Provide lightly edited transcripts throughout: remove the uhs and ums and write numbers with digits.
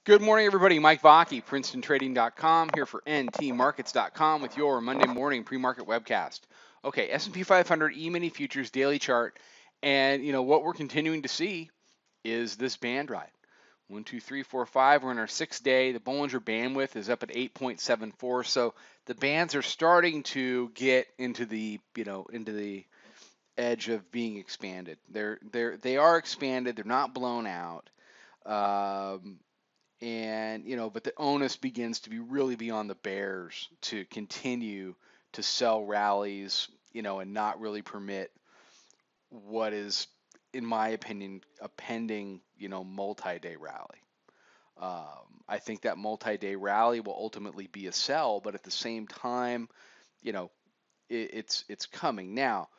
Good morning, everybody. Mike Vacchi, PrincetonTrading.com, here for NTMarkets.com with your Monday morning pre-market webcast. Okay, S&P 500 E-mini futures daily chart, and what we're continuing to see is this band ride. 1, 2, 3, 4, 5. We're in our 6th day. The Bollinger Bandwidth is up at 8.74, so the bands are starting to get into the edge of being expanded. They are expanded. They're not blown out. But the onus begins to really be on the bears to continue to sell rallies, and not really permit what is, in my opinion, a pending, multi-day rally. I think that multi-day rally will ultimately be a sell, but at the same time, it's coming. Now,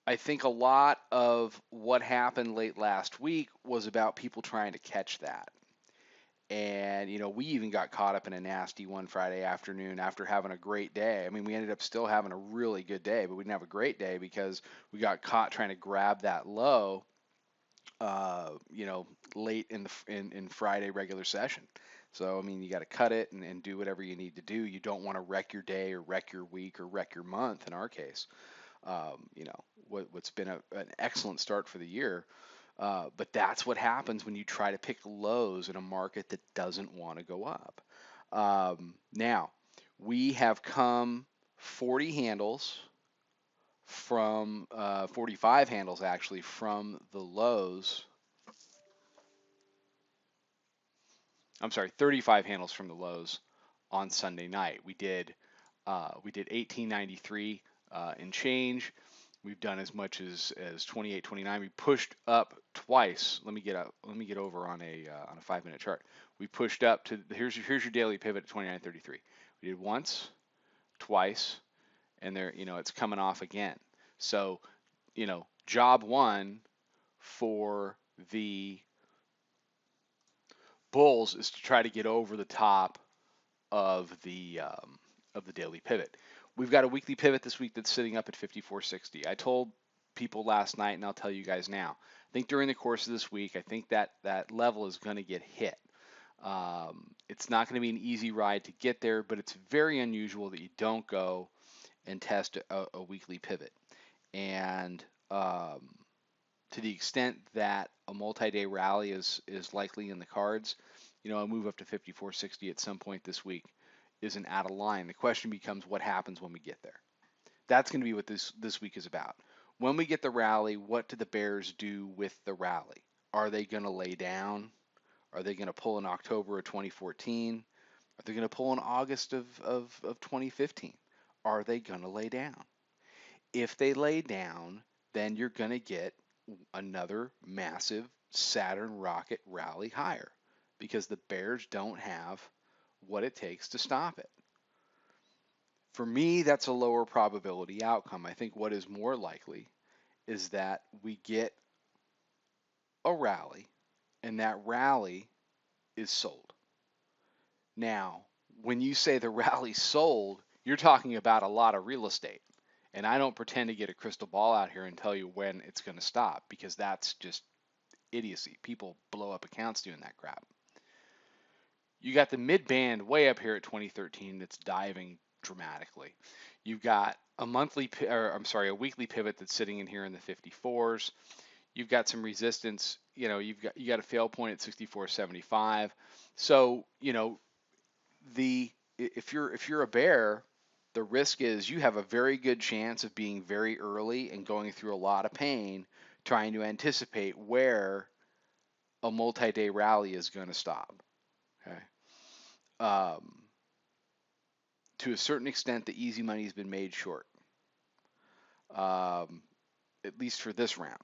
I think a lot of what happened late last week was about people trying to catch that. And, we even got caught up in a nasty one Friday afternoon after having a great day. I mean, we ended up still having a really good day, but we didn't have a great day because we got caught trying to grab that low, late in Friday regular session. So, I mean, you got to cut it and do whatever you need to do. You don't want to wreck your day or wreck your week or wreck your month in our case. What's been an excellent start for the year. But that's what happens when you try to pick lows in a market that doesn't want to go up. Now, we have come 40 handles from 45 handles actually from the lows. I'm sorry, 35 handles from the lows on Sunday night. We did 1893 in change. We've done as much as 28.29. We pushed up twice. Let me get over on a 5-minute chart. We pushed up to here's your daily pivot at 29.33. We did once, twice, and there it's coming off again. So job one for the bulls is to try to get over the top of the daily pivot. We've got a weekly pivot this week that's sitting up at 54.60. I told people last night, and I'll tell you guys now. I think during the course of this week, I think that level is going to get hit. It's not going to be an easy ride to get there, but it's very unusual that you don't go and test a weekly pivot. And to the extent that a multi-day rally is likely in the cards, a move up to 54.60 at some point this week isn't out of line. The question becomes what happens when we get there. That's going to be what this week is about. When we get the rally, what do the bears do with the rally? Are they going to lay down? Are they going to pull in October of 2014? Are they going to pull in August of 2015? Are they going to lay down? If they lay down, then you're going to get another massive Saturn rocket rally higher because the bears don't have what it takes to stop it. For me, that's a lower probability outcome. I think what is more likely is that we get a rally and that rally is sold. Now, when you say the rally's sold, you're talking about a lot of real estate. And I don't pretend to get a crystal ball out here and tell you when it's going to stop because that's just idiocy. People blow up accounts doing that crap. You got the mid band way up here at 2013 that's diving dramatically. You've got a weekly pivot that's sitting in here in the 54s. You've got some resistance. You got a fail point at 64.75. So if you're a bear, the risk is you have a very good chance of being very early and going through a lot of pain trying to anticipate where a multi-day rally is going to stop. Okay. To a certain extent, the easy money has been made short, at least for this round.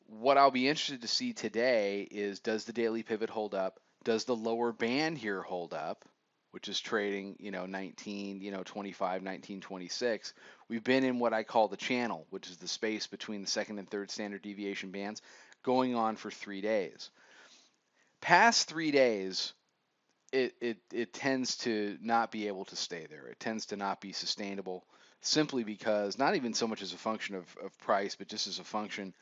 What I'll be interested to see today is, does the daily pivot hold up? Does the lower band here hold up, which is trading, 1925, 1926? We've been in what I call the channel, which is the space between the second and third standard deviation bands, going on for 3 days. Past 3 days, it tends to not be able to stay there. It tends to not be sustainable simply because, not even so much as a function of price, but just as a function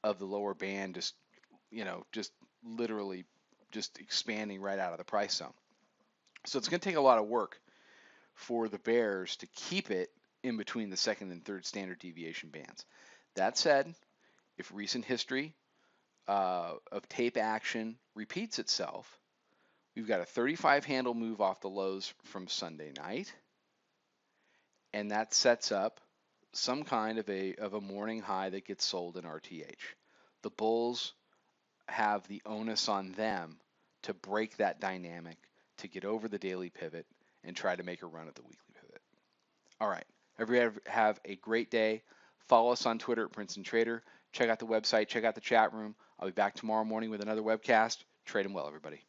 of the lower band just literally just expanding right out of the price zone. So it's going to take a lot of work for the bears to keep it in between the second and third standard deviation bands. That said, if recent history of tape action repeats itself, we've got a 35 handle move off the lows from Sunday night, and that sets up some kind of a morning high that gets sold in RTH. The bulls have the onus on them to break that dynamic, to get over the daily pivot and try to make a run at the weekly pivot. All right. Everybody have a great day. Follow us on Twitter at Princeton Trader. Check out the website. Check out the chat room. I'll be back tomorrow morning with another webcast. Trade them well, everybody.